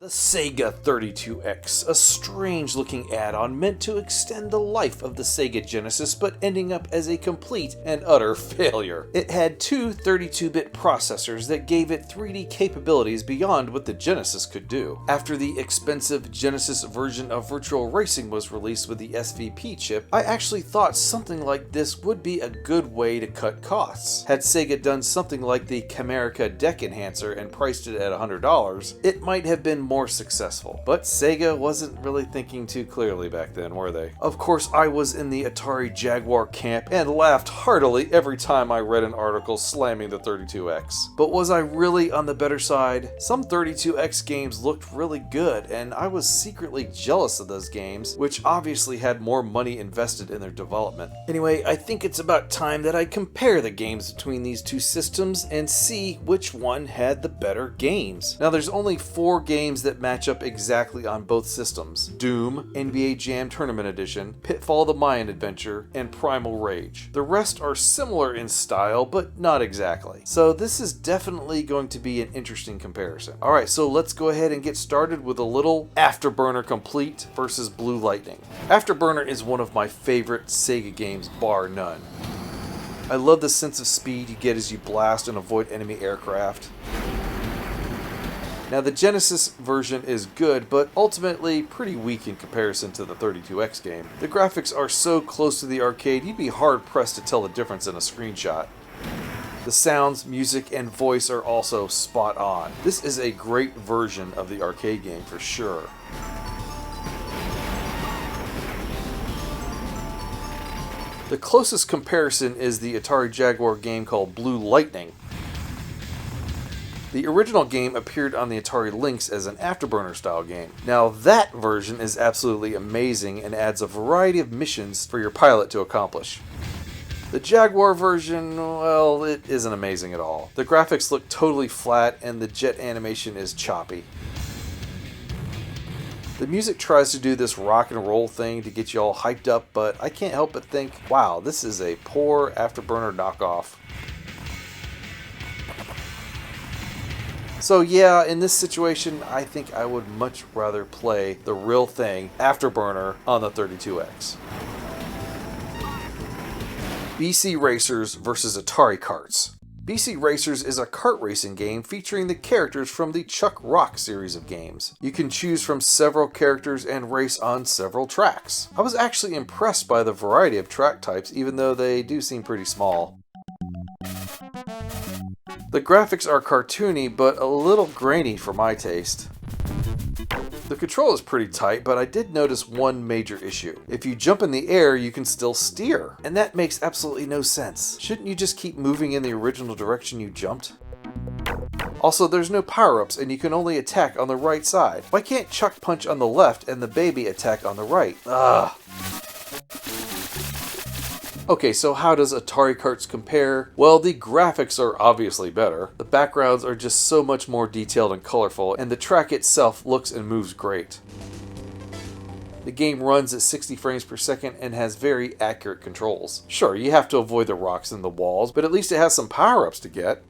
The Sega 32X, a strange-looking add-on meant to extend the life of the Sega Genesis, but ending up as a complete and utter failure. It had two 32-bit processors that gave it 3D capabilities beyond what the Genesis could do. After the expensive Genesis version of Virtual Racing was released with the SVP chip, I actually thought something like this would be a good way to cut costs. Had Sega done something like the Camerica Deck Enhancer and priced it at $100, it might have been more successful. But Sega wasn't really thinking too clearly back then, were they? Of course, I was in the Atari Jaguar camp and laughed heartily every time I read an article slamming the 32X. But was I really on the better side? Some 32X games looked really good, and I was secretly jealous of those games, which obviously had more money invested in their development. Anyway, I think it's about time that I compare the games between these two systems and see which one had the better games. Now, there's only 4 games that match up exactly on both systems: Doom, NBA Jam Tournament Edition, Pitfall the Mayan Adventure, and Primal Rage. The rest are similar in style, but not exactly. So this is definitely going to be an interesting comparison. Alright, so let's go ahead and get started with a little Afterburner Complete versus Blue Lightning. Afterburner is one of my favorite Sega games, bar none. I love the sense of speed you get as you blast and avoid enemy aircraft. Now, the Genesis version is good, but ultimately pretty weak in comparison to the 32X game. The graphics are so close to the arcade, you'd be hard-pressed to tell the difference in a screenshot. The sounds, music, and voice are also spot on. This is a great version of the arcade game for sure. The closest comparison is the Atari Jaguar game called Blue Lightning. The original game appeared on the Atari Lynx as an Afterburner style game. Now that version is absolutely amazing and adds a variety of missions for your pilot to accomplish. The Jaguar version, well, it isn't amazing at all. The graphics look totally flat and the jet animation is choppy. The music tries to do this rock and roll thing to get you all hyped up, but I can't help but think, wow, this is a poor Afterburner knockoff. So yeah, in this situation, I think I would much rather play the real thing, Afterburner, on the 32X. BC Racers vs. Atari Karts. BC Racers is a kart racing game featuring the characters from the Chuck Rock series of games. You can choose from several characters and race on several tracks. I was actually impressed by the variety of track types, even though they do seem pretty small. The graphics are cartoony, but a little grainy for my taste. The control is pretty tight, but I did notice one major issue. If you jump in the air, you can still steer, and that makes absolutely no sense. Shouldn't you just keep moving in the original direction you jumped? Also, there's no power-ups, and you can only attack on the right side. Why can't Chuck punch on the left and the baby attack on the right? Ugh. Okay, so how does Atari Karts compare? Well, the graphics are obviously better. The backgrounds are just so much more detailed and colorful, and the track itself looks and moves great. The game runs at 60 frames per second and has very accurate controls. Sure, you have to avoid the rocks and the walls, but at least it has some power-ups to get.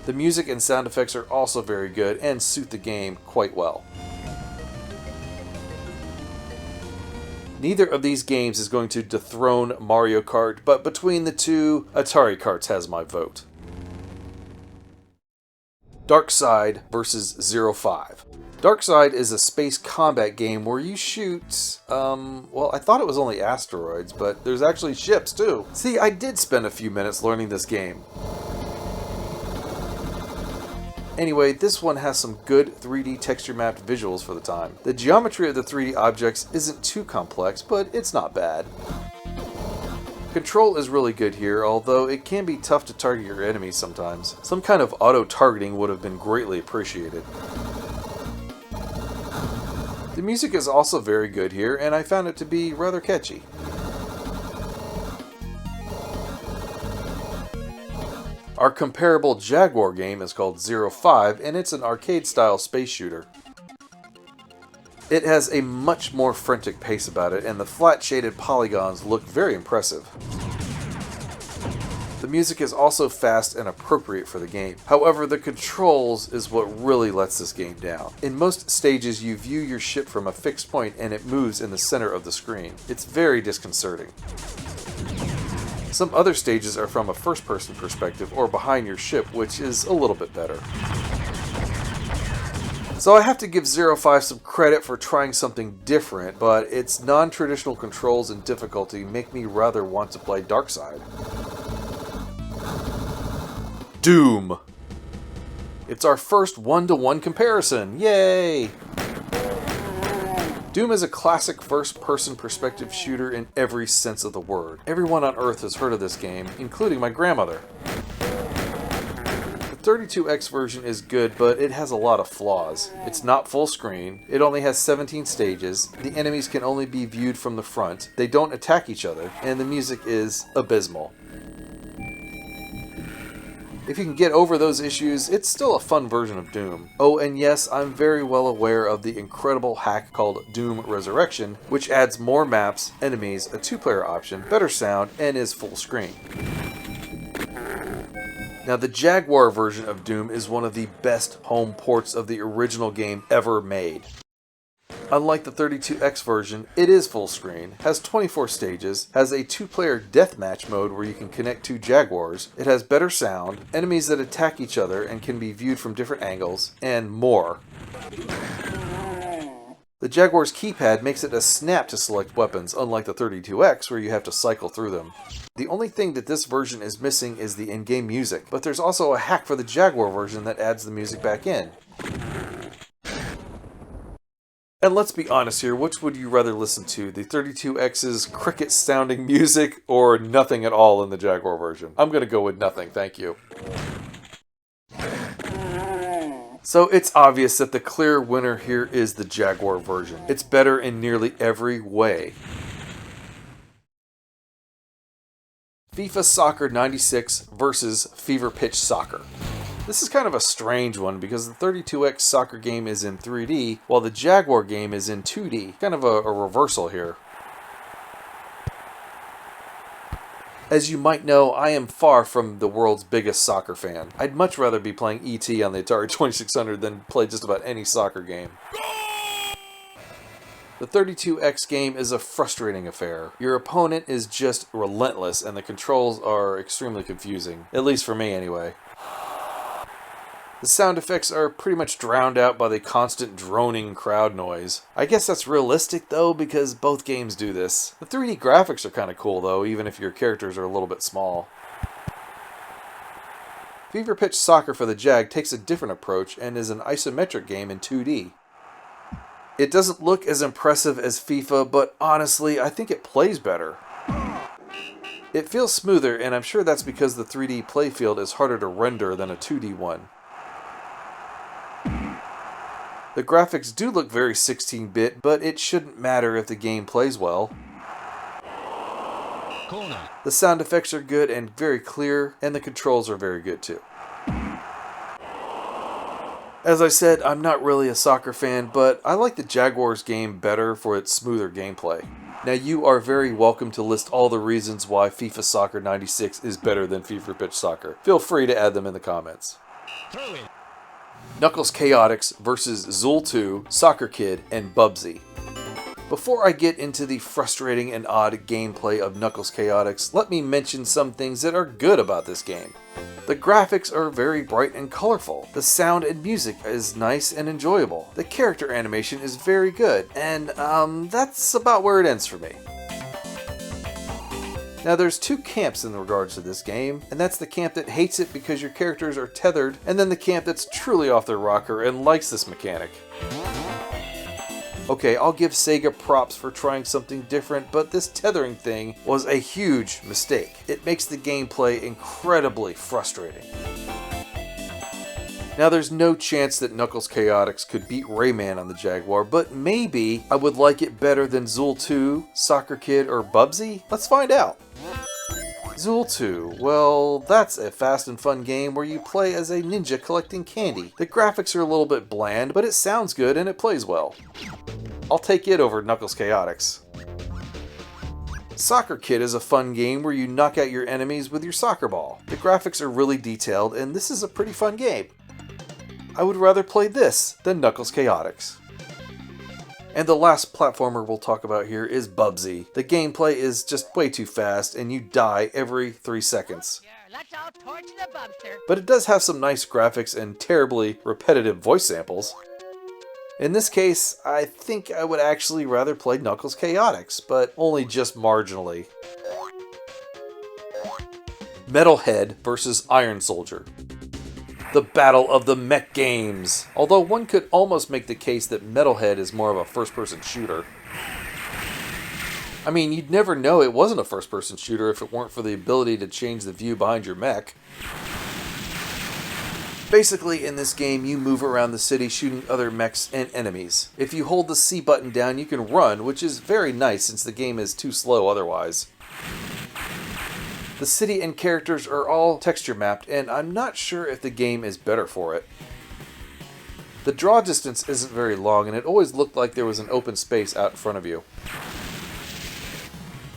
The music and sound effects are also very good and suit the game quite well. Neither of these games is going to dethrone Mario Kart, but between the two, Atari Karts has my vote. Darxide vs. 05. Darxide is a space combat game where you shoot, well, I thought it was only asteroids, but there's actually ships too. See, I did spend a few minutes learning this game. Anyway, this one has some good 3D texture mapped visuals for the time. The geometry of the 3D objects isn't too complex, but it's not bad. Control is really good here, although it can be tough to target your enemies sometimes. Some kind of auto-targeting would have been greatly appreciated. The music is also very good here, and I found it to be rather catchy. Our comparable Jaguar game is called 05, and it's an arcade-style space shooter. It has a much more frantic pace about it, and the flat-shaded polygons look very impressive. The The music is also fast and appropriate for the game. However, the controls is what really lets this game down. In most stages, you view your ship from a fixed point and it moves in the center of the screen. It's very disconcerting. Some other stages are from a first-person perspective or behind your ship, which is a little bit better. So I have to give 05 some credit for trying something different, but its non-traditional controls and difficulty make me rather want to play Darxide. Doom! It's our first one-to-one comparison! Yay! Doom is a classic first-person perspective shooter in every sense of the word. Everyone on Earth has heard of this game, including my grandmother. The 32X version is good, but it has a lot of flaws. It's not full screen, it only has 17 stages, the enemies can only be viewed from the front, they don't attack each other, and the music is abysmal. If you can get over those issues, it's still a fun version of Doom. Oh, and yes, I'm very well aware of the incredible hack called Doom Resurrection, which adds more maps, enemies, a 2-player option, better sound, and is full screen. Now, the Jaguar version of Doom is one of the best home ports of the original game ever made. Unlike the 32X version, it is full screen, has 24 stages, has a 2-player deathmatch mode where you can connect 2 Jaguars, it has better sound, enemies that attack each other and can be viewed from different angles, and more. The Jaguar's keypad makes it a snap to select weapons, unlike the 32X where you have to cycle through them. The only thing that this version is missing is the in-game music, but there's also a hack for the Jaguar version that adds the music back in. And let's be honest here, which would you rather listen to, the 32X's cricket-sounding music or nothing at all in the Jaguar version? I'm going to go with nothing, thank you. So it's obvious that the clear winner here is the Jaguar version. It's better in nearly every way. FIFA Soccer 96 versus Fever Pitch Soccer. This is kind of a strange one because the 32X soccer game is in 3D, while the Jaguar game is in 2D. Kind of a reversal here. As you might know, I am far from the world's biggest soccer fan. I'd much rather be playing E.T. on the Atari 2600 than play just about any soccer game. The 32X game is a frustrating affair. Your opponent is just relentless and the controls are extremely confusing. At least for me anyway. The sound effects are pretty much drowned out by the constant droning crowd noise. I guess that's realistic though, because both games do this. The 3D graphics are kind of cool though, even if your characters are a little bit small. Fever Pitch Soccer for the Jag takes a different approach and is an isometric game in 2D. It doesn't look as impressive as FIFA, but honestly, I think it plays better. It feels smoother, and I'm sure that's because the 3D playfield is harder to render than a 2D one. The graphics do look very 16-bit, but it shouldn't matter if the game plays well. Corner. The sound effects are good and very clear, and the controls are very good too. As I said, I'm not really a soccer fan, but I like the Jaguars game better for its smoother gameplay. Now you are very welcome to list all the reasons why FIFA Soccer 96 is better than Fever Pitch Soccer. Feel free to add them in the comments. Throw it. Knuckles Chaotix versus Zool 2, Soccer Kid, and Bubsy. Before I get into the frustrating and odd gameplay of Knuckles Chaotix, let me mention some things that are good about this game. The graphics are very bright and colorful. The sound and music is nice and enjoyable. The character animation is very good, and that's about where it ends for me. Now there's 2 camps in regards to this game, and that's the camp that hates it because your characters are tethered, and then the camp that's truly off their rocker and likes this mechanic. Okay, I'll give Sega props for trying something different, but this tethering thing was a huge mistake. It makes the gameplay incredibly frustrating. Now there's no chance that Knuckles Chaotix could beat Rayman on the Jaguar, but maybe I would like it better than Zool 2, Soccer Kid, or Bubsy? Let's find out. Zool 2, well, that's a fast and fun game where you play as a ninja collecting candy. The graphics are a little bit bland, but it sounds good and it plays well. I'll take it over Knuckles Chaotix. Soccer Kid is a fun game where you knock out your enemies with your soccer ball. The graphics are really detailed, and this is a pretty fun game. I would rather play this than Knuckles Chaotix. And the last platformer we'll talk about here is Bubsy. The gameplay is just way too fast, and you die every 3 seconds. But it does have some nice graphics and terribly repetitive voice samples. In this case, I think I would actually rather play Knuckles Chaotix, but only just marginally. Metalhead vs. Iron Soldier. The battle of the mech games. Although one could almost make the case that Metalhead is more of a first-person shooter. I mean, you'd never know it wasn't a first-person shooter if it weren't for the ability to change the view behind your mech. Basically, in this game, you move around the city shooting other mechs and enemies. If you hold the C button down, you can run, which is very nice since the game is too slow otherwise. The city and characters are all texture mapped, and I'm not sure if the game is better for it. The draw distance isn't very long, and it always looked like there was an open space out in front of you.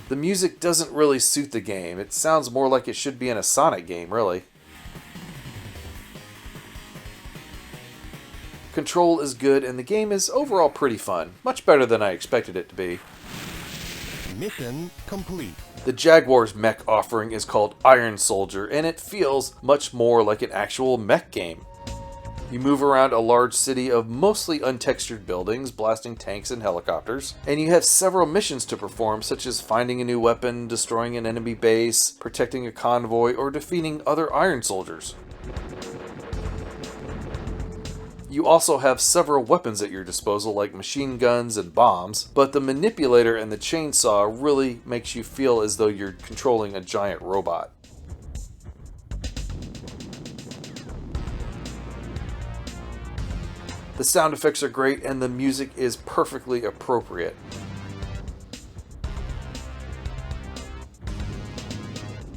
The music doesn't really suit the game. It sounds more like it should be in a Sonic game, really. Control is good, and the game is overall pretty fun. Much better than I expected it to be. Mission complete. The Jaguar's mech offering is called Iron Soldier, and it feels much more like an actual mech game. You move around a large city of mostly untextured buildings, blasting tanks and helicopters, and you have several missions to perform, such as finding a new weapon, destroying an enemy base, protecting a convoy, or defeating other Iron Soldiers. You also have several weapons at your disposal, like machine guns and bombs, but the manipulator and the chainsaw really makes you feel as though you're controlling a giant robot. The sound effects are great, and the music is perfectly appropriate.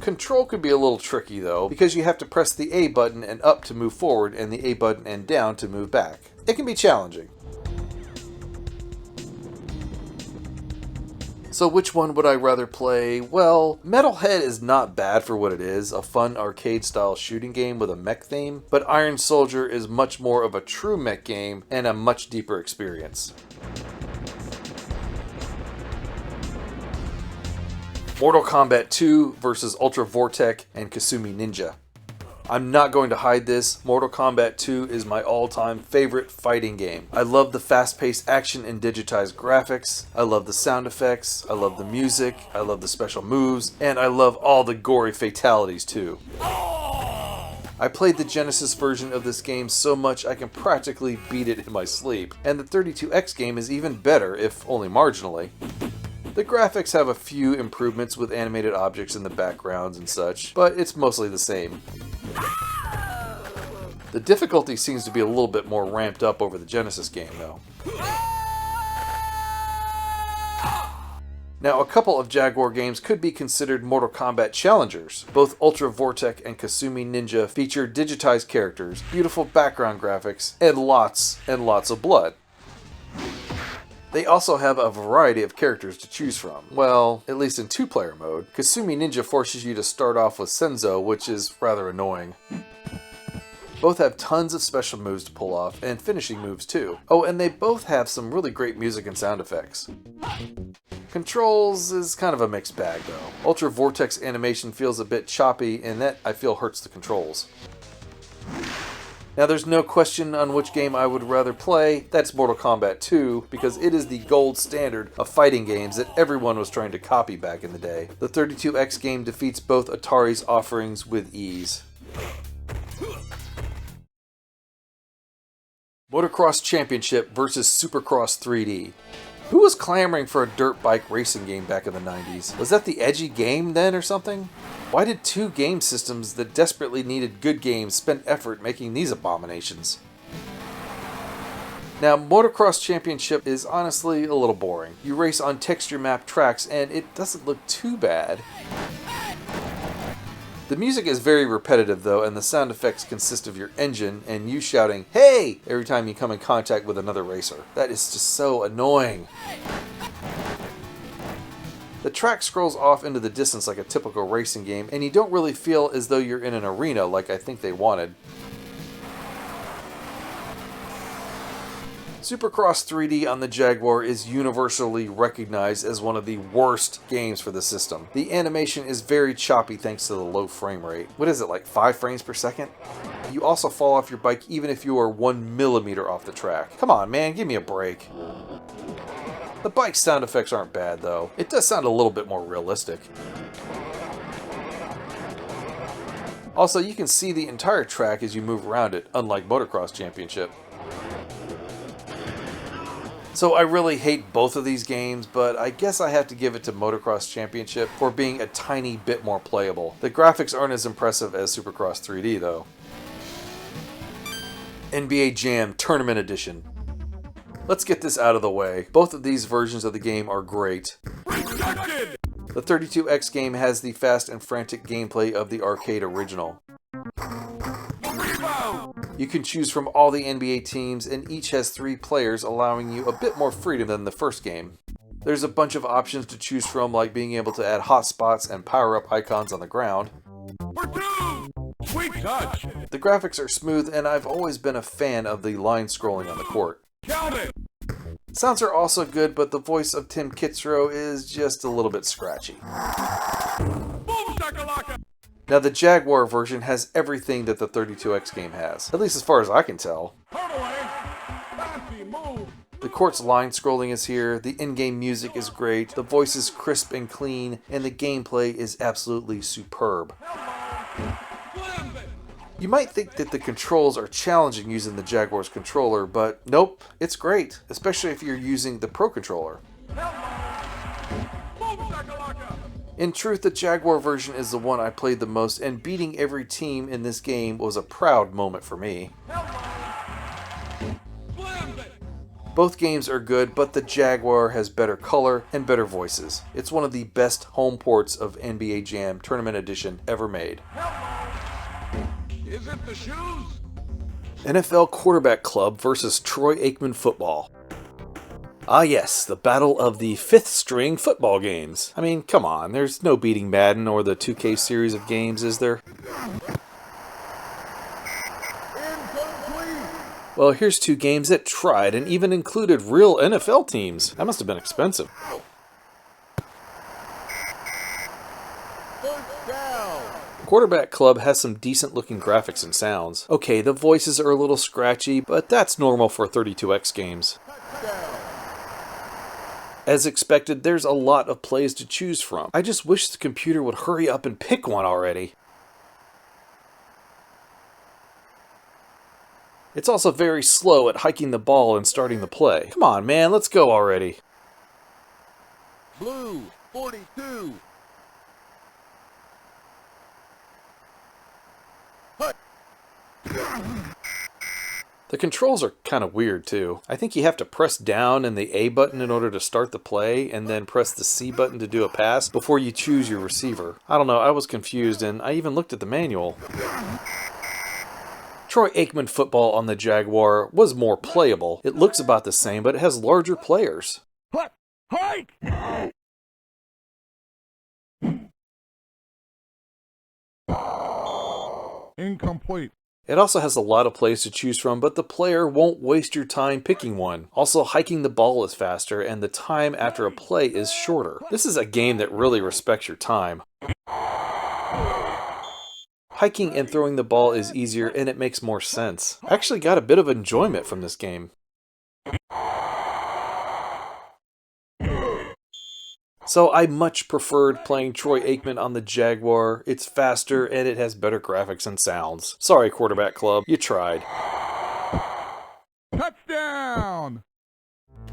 Control can be a little tricky though, because you have to press the A button and up to move forward and the A button and down to move back. It can be challenging. So which one would I rather play? Well, Metalhead is not bad for what it is, a fun arcade-style shooting game with a mech theme, but Iron Soldier is much more of a true mech game and a much deeper experience. Mortal Kombat 2 vs. Ultra Vortek and Kasumi Ninja. I'm not going to hide this, Mortal Kombat 2 is my all-time favorite fighting game. I love the fast-paced action and digitized graphics, I love the sound effects, I love the music, I love the special moves, and I love all the gory fatalities too. I played the Genesis version of this game so much I can practically beat it in my sleep, and the 32X game is even better, if only marginally. The graphics have a few improvements with animated objects in the backgrounds and such, but it's mostly the same. The difficulty seems to be a little bit more ramped up over the Genesis game though. Now, a couple of Jaguar games could be considered Mortal Kombat challengers. Both Ultra Vortek and Kasumi Ninja feature digitized characters, beautiful background graphics, and lots of blood. They also have a variety of characters to choose from. Well, at least in two-player mode. Kasumi Ninja forces you to start off with Senzo, which is rather annoying. Both have tons of special moves to pull off, and finishing moves too. Oh, and they both have some really great music and sound effects. Controls is kind of a mixed bag though. Ultra Vortek's animation feels a bit choppy, and that I feel hurts the controls. Now there's no question on which game I would rather play, that's Mortal Kombat 2, because it is the gold standard of fighting games that everyone was trying to copy back in the day. The 32X game defeats both Atari's offerings with ease. Motocross Championship vs. Supercross 3D. Who was clamoring for a dirt bike racing game back in the 90s? Was that the edgy game then or something? Why did two game systems that desperately needed good games spend effort making these abominations? Now, Motocross Championship is honestly a little boring. You race on texture map tracks and it doesn't look too bad. The music is very repetitive though, and the sound effects consist of your engine and you shouting, "Hey!" every time you come in contact with another racer. That is just so annoying. The track scrolls off into the distance like a typical racing game, and you don't really feel as though you're in an arena like I think they wanted. Supercross 3D on the Jaguar is universally recognized as one of the worst games for the system. The animation is very choppy thanks to the low frame rate. What is it, like 5 frames per second? You also fall off your bike even if you are 1 millimeter off the track. Come on, man, give me a break. The bike sound effects aren't bad, though. It does sound a little bit more realistic. Also, you can see the entire track as you move around it, unlike Motocross Championship. So I really hate both of these games, but I guess I have to give it to Motocross Championship for being a tiny bit more playable. The graphics aren't as impressive as Supercross 3D, though. NBA Jam Tournament Edition. Let's get this out of the way. Both of these versions of the game are great. The 32X game has the fast and frantic gameplay of the arcade original. You can choose from all the NBA teams, and each has 3 players, allowing you a bit more freedom than the first game. There's a bunch of options to choose from, like being able to add hotspots and power-up icons on the ground. Sweet touch. The graphics are smooth, and I've always been a fan of the line scrolling on the court. Count it. Sounds are also good, but the voice of Tim Kitzrow is just a little bit scratchy. Boom shakalaka. Now the Jaguar version has everything that the 32X game has, at least as far as I can tell. Turn away. Fancy move. The court's line scrolling is here, the in-game music is great, the voice is crisp and clean, and the gameplay is absolutely superb. You might think that the controls are challenging using the Jaguar's controller, but nope, it's great, especially if you're using the Pro Controller. Boom shakalaka. In truth, the Jaguar version is the one I played the most, and beating every team in this game was a proud moment for me. Both games are good, but the Jaguar has better color and better voices. It's one of the best home ports of NBA Jam Tournament Edition ever made. Is it the shoes? NFL Quarterback Club versus Troy Aikman Football. Ah yes, the battle of the 5th string football games. I mean, come on, there's no beating Madden or the 2K series of games, is there? Well, here's 2 games that tried and even included real NFL teams. That must have been expensive. Quarterback Club has some decent looking graphics and sounds. Okay, the voices are a little scratchy, but that's normal for 32X games. As expected, there's a lot of plays to choose from. I just wish the computer would hurry up and pick one already. It's also very slow at hiking the ball and starting the play. Come on, man, let's go already. Blue 42. The controls are kind of weird too. I think you have to press down and the A button in order to start the play, and then press the C button to do a pass before you choose your receiver. I don't know, I was confused, and I even looked at the manual. Troy Aikman Football on the Jaguar was more playable. It looks about the same, but it has larger players. Hike. Incomplete. It also has a lot of plays to choose from, but the player won't waste your time picking one. Also, hiking the ball is faster, and the time after a play is shorter. This is a game that really respects your time. Hiking and throwing the ball is easier, and it makes more sense. I actually got a bit of enjoyment from this game. So I much preferred playing Troy Aikman on the Jaguar. It's faster and it has better graphics and sounds. Sorry, Quarterback Club, you tried. Touchdown.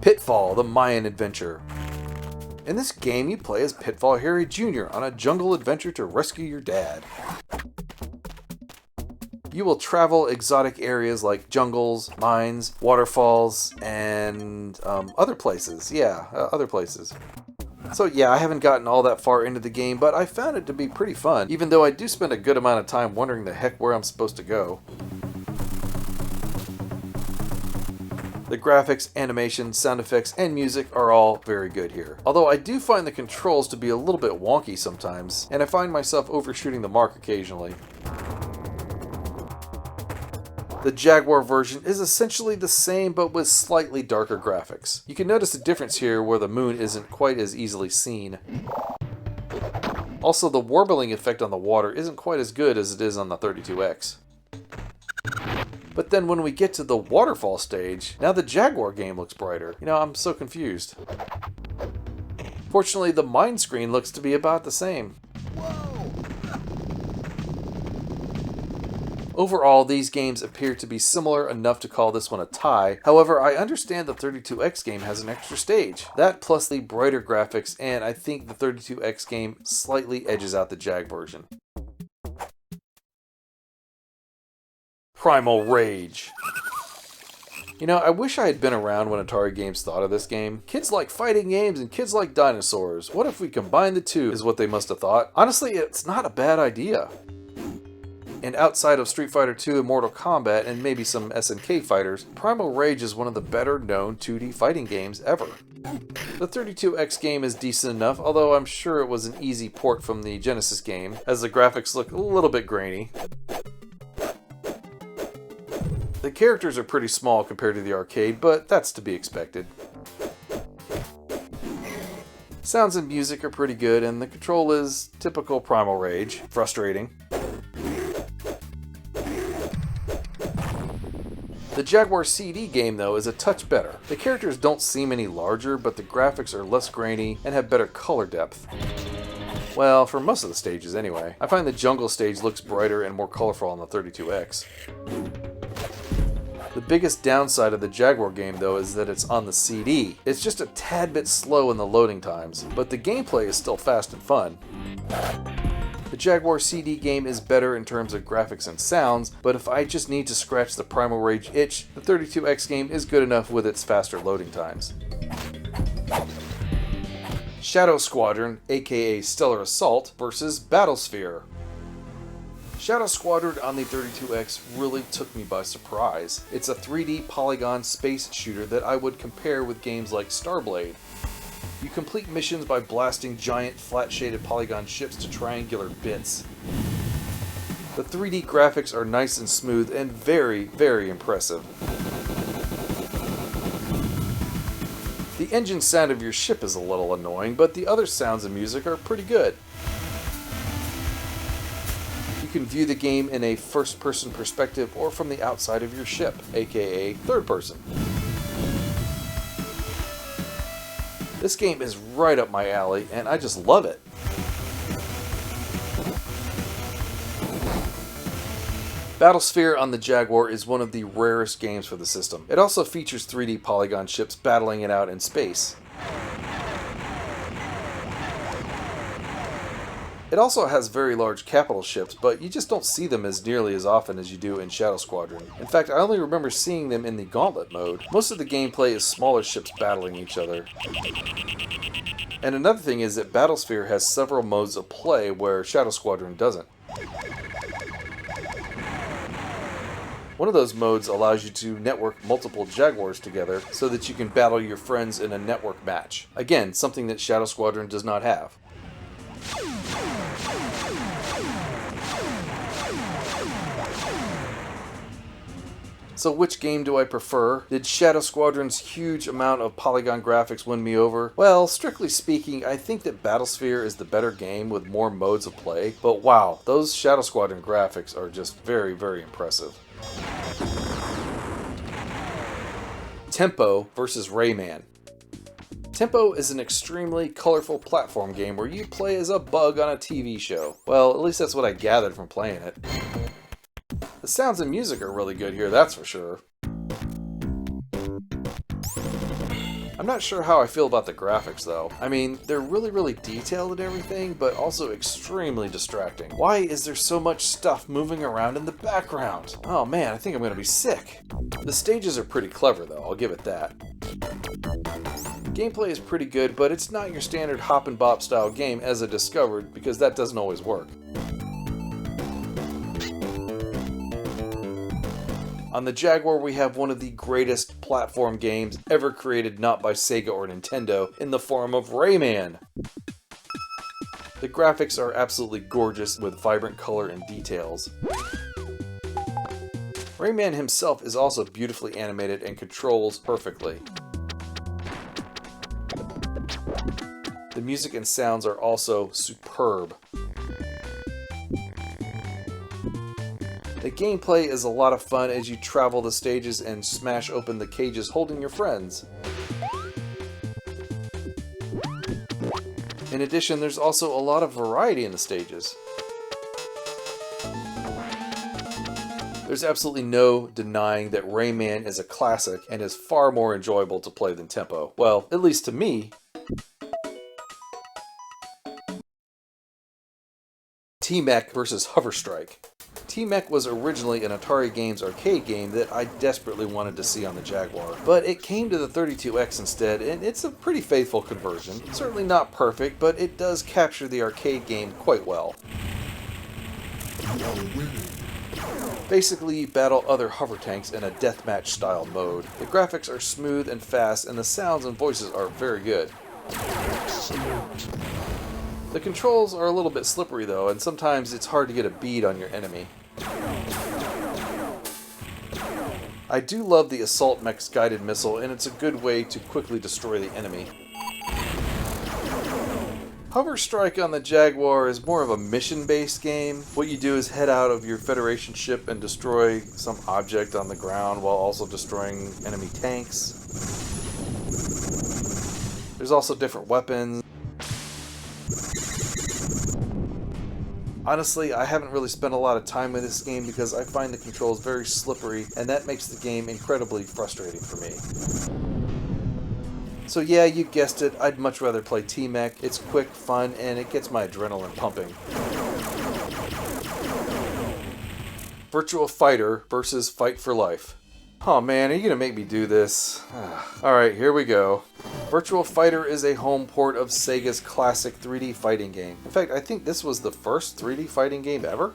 Pitfall, the Mayan adventure. In this game, you play as Pitfall Harry Jr. on a jungle adventure to rescue your dad. You will travel exotic areas like jungles, mines, waterfalls, and other places. Other places. So yeah, I haven't gotten all that far into the game, but I found it to be pretty fun, even though I do spend a good amount of time wondering the heck where I'm supposed to go. The graphics, animation, sound effects, and music are all very good here. Although I do find the controls to be a little bit wonky sometimes, and I find myself overshooting the mark occasionally. The Jaguar version is essentially the same but with slightly darker graphics. You can notice the difference here where the moon isn't quite as easily seen. Also, the warbling effect on the water isn't quite as good as it is on the 32X. But then when we get to the waterfall stage, now the Jaguar game looks brighter. You know, I'm so confused. Fortunately, the Mayan screen looks to be about the same. Overall, these games appear to be similar enough to call this one a tie. However, I understand the 32X game has an extra stage. That plus the brighter graphics, and I think the 32X game slightly edges out the Jag version. Primal Rage. You know, I wish I had been around when Atari Games thought of this game. Kids like fighting games and kids like dinosaurs. What if we combine the two, is what they must have thought. Honestly, it's not a bad idea. And outside of Street Fighter II and Mortal Kombat and maybe some SNK fighters, Primal Rage is one of the better known 2D fighting games ever. The 32X game is decent enough, although I'm sure it was an easy port from the Genesis game, as the graphics look a little bit grainy. The characters are pretty small compared to the arcade, but that's to be expected. Sounds and music are pretty good, and the control is typical Primal Rage, frustrating. The Jaguar CD game, though, is a touch better. The characters don't seem any larger, but the graphics are less grainy and have better color depth. Well, for most of the stages anyway. I find the jungle stage looks brighter and more colorful on the 32X. The biggest downside of the Jaguar game, though, is that it's on the CD. It's just a tad bit slow in the loading times, but the gameplay is still fast and fun. The Jaguar CD game is better in terms of graphics and sounds, but if I just need to scratch the Primal Rage itch, the 32X game is good enough with its faster loading times. Shadow Squadron, aka Stellar Assault, versus BattleSphere. Shadow Squadron on the 32X really took me by surprise. It's a 3D polygon space shooter that I would compare with games like Starblade. You complete missions by blasting giant flat-shaded polygon ships to triangular bits. The 3D graphics are nice and smooth and very, very impressive. The engine sound of your ship is a little annoying, but the other sounds and music are pretty good. You can view the game in a first-person perspective or from the outside of your ship, aka third person. This game is right up my alley, and I just love it. BattleSphere on the Jaguar is one of the rarest games for the system. It also features 3D polygon ships battling it out in space. It also has very large capital ships, but you just don't see them as nearly as often as you do in Shadow Squadron. In fact, I only remember seeing them in the Gauntlet mode. Most of the gameplay is smaller ships battling each other. And another thing is that BattleSphere has several modes of play where Shadow Squadron doesn't. One of those modes allows you to network multiple Jaguars together so that you can battle your friends in a network match. Again, something that Shadow Squadron does not have. So which game do I prefer? Did Shadow Squadron's huge amount of polygon graphics win me over? Well, strictly speaking, I think that BattleSphere is the better game with more modes of play, but wow, those Shadow Squadron graphics are just very, very impressive. Tempo versus Rayman. Tempo is an extremely colorful platform game where you play as a bug on a TV show. Well, at least that's what I gathered from playing it. The sounds and music are really good here, that's for sure. I'm not sure how I feel about the graphics though. I mean, they're really detailed and everything, but also extremely distracting. Why is there so much stuff moving around in the background? Oh man, I think I'm gonna be sick. The stages are pretty clever though, I'll give it that. Gameplay is pretty good, but it's not your standard hop and bop style game as I discovered, because that doesn't always work. On the Jaguar, we have one of the greatest platform games ever created not by Sega or Nintendo in the form of Rayman. The graphics are absolutely gorgeous with vibrant color and details. Rayman himself is also beautifully animated and controls perfectly. The music and sounds are also superb. The gameplay is a lot of fun as you travel the stages and smash open the cages holding your friends. In addition, there's also a lot of variety in the stages. There's absolutely no denying that Rayman is a classic and is far more enjoyable to play than Tempo. Well, at least to me. T-MEK versus Hover Strike. T-MEK was originally an Atari Games arcade game that I desperately wanted to see on the Jaguar, but it came to the 32X instead, and it's a pretty faithful conversion. Certainly not perfect, but it does capture the arcade game quite well. Basically, you battle other hover tanks in a deathmatch style mode. The graphics are smooth and fast, and the sounds and voices are very good. The controls are a little bit slippery though, and sometimes it's hard to get a bead on your enemy. I do love the Assault Mech's guided missile, and it's a good way to quickly destroy the enemy. Hover Strike on the Jaguar is more of a mission-based game. What you do is head out of your Federation ship and destroy some object on the ground while also destroying enemy tanks. There's also different weapons. Honestly, I haven't really spent a lot of time with this game because I find the controls very slippery, and that makes the game incredibly frustrating for me. So yeah, you guessed it, I'd much rather play T-MEK. It's quick, fun, and it gets my adrenaline pumping. Virtua Fighter versus Fight for Life. Oh man, are you gonna make me do this? Alright, here we go. Virtua Fighter is a home port of Sega's classic 3D fighting game. In fact, I think this was the first 3D fighting game ever.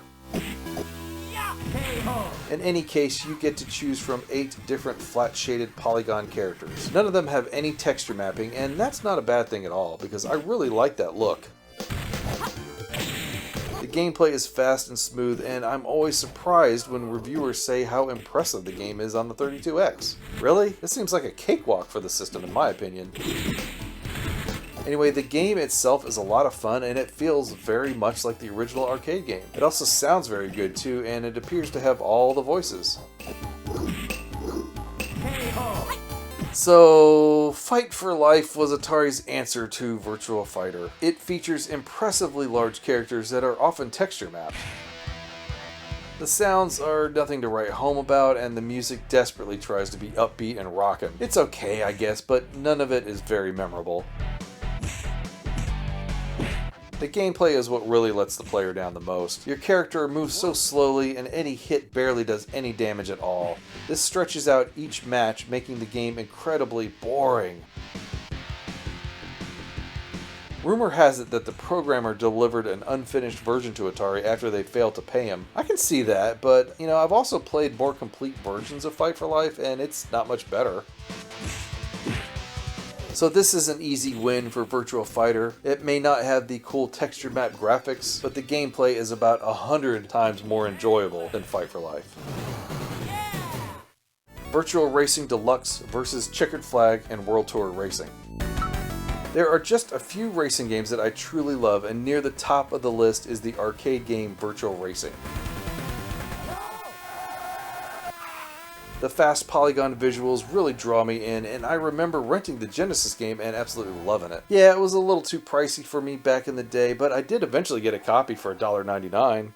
In any case, you get to choose from 8 different flat-shaded polygon characters. None of them have any texture mapping, and that's not a bad thing at all, because I really like that look. The gameplay is fast and smooth, and I'm always surprised when reviewers say how impressive the game is on the 32X. Really? This seems like a cakewalk for the system, in my opinion. Anyway, the game itself is a lot of fun, and it feels very much like the original arcade game. It also sounds very good too, and it appears to have all the voices. So, Fight for Life was Atari's answer to Virtua Fighter. It features impressively large characters that are often texture mapped. The sounds are nothing to write home about, and the music desperately tries to be upbeat and rockin'. It's okay, I guess, but none of it is very memorable. The gameplay is what really lets the player down the most. Your character moves so slowly, and any hit barely does any damage at all. This stretches out each match, making the game incredibly boring. Rumor has it that the programmer delivered an unfinished version to Atari after they failed to pay him. I can see that, but I've also played more complete versions of Fight for Life, and it's not much better. So this is an easy win for Virtua Fighter. It may not have the cool texture map graphics, but the gameplay is about 100 times more enjoyable than Fight for Life. Virtual Racing Deluxe versus Checkered Flag and World Tour Racing. There are just a few racing games that I truly love, and near the top of the list is the arcade game Virtual Racing. The fast polygon visuals really draw me in, and I remember renting the Genesis game and absolutely loving it. Yeah, it was a little too pricey for me back in the day, but I did eventually get a copy for $1.99.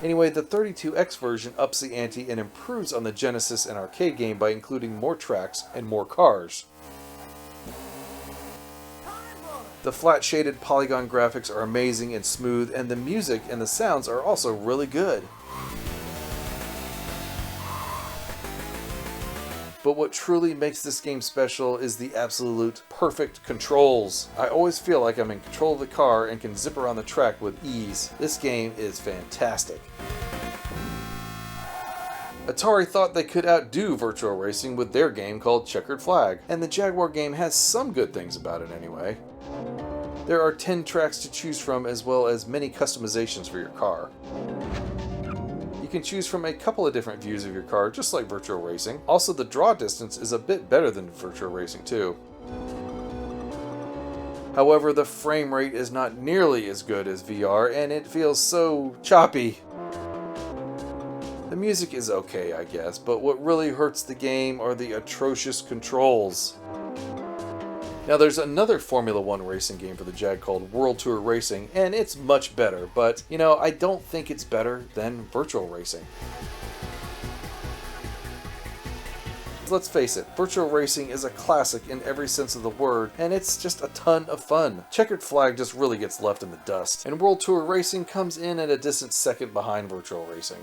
Anyway, the 32X version ups the ante and improves on the Genesis and arcade game by including more tracks and more cars. The flat-shaded polygon graphics are amazing and smooth, and the music and the sounds are also really good. But what truly makes this game special is the absolute perfect controls. I always feel like I'm in control of the car and can zip around the track with ease. This game is fantastic. Atari thought they could outdo Virtua Racing with their game called Checkered Flag, and the Jaguar game has some good things about it anyway. There are 10 tracks to choose from as well as many customizations for your car. You can choose from a couple of different views of your car, just like Virtua Racing. Also, the draw distance is a bit better than Virtua Racing too. However, the frame rate is not nearly as good as VR, and it feels so choppy. The music is okay, I guess, but what really hurts the game are the atrocious controls. Now, there's another Formula 1 racing game for the Jag called World Tour Racing, and it's much better, but, I don't think it's better than Virtual Racing. Let's face it, Virtual Racing is a classic in every sense of the word, and it's just a ton of fun. Checkered Flag just really gets left in the dust, and World Tour Racing comes in at a distant second behind Virtual Racing.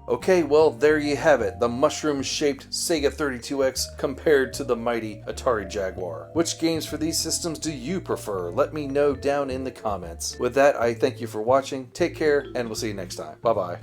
Okay, well, there you have it, the mushroom-shaped Sega 32X compared to the mighty Atari Jaguar. Which games for these systems do you prefer? Let me know down in the comments. With that, I thank you for watching, take care, and we'll see you next time. Bye-bye.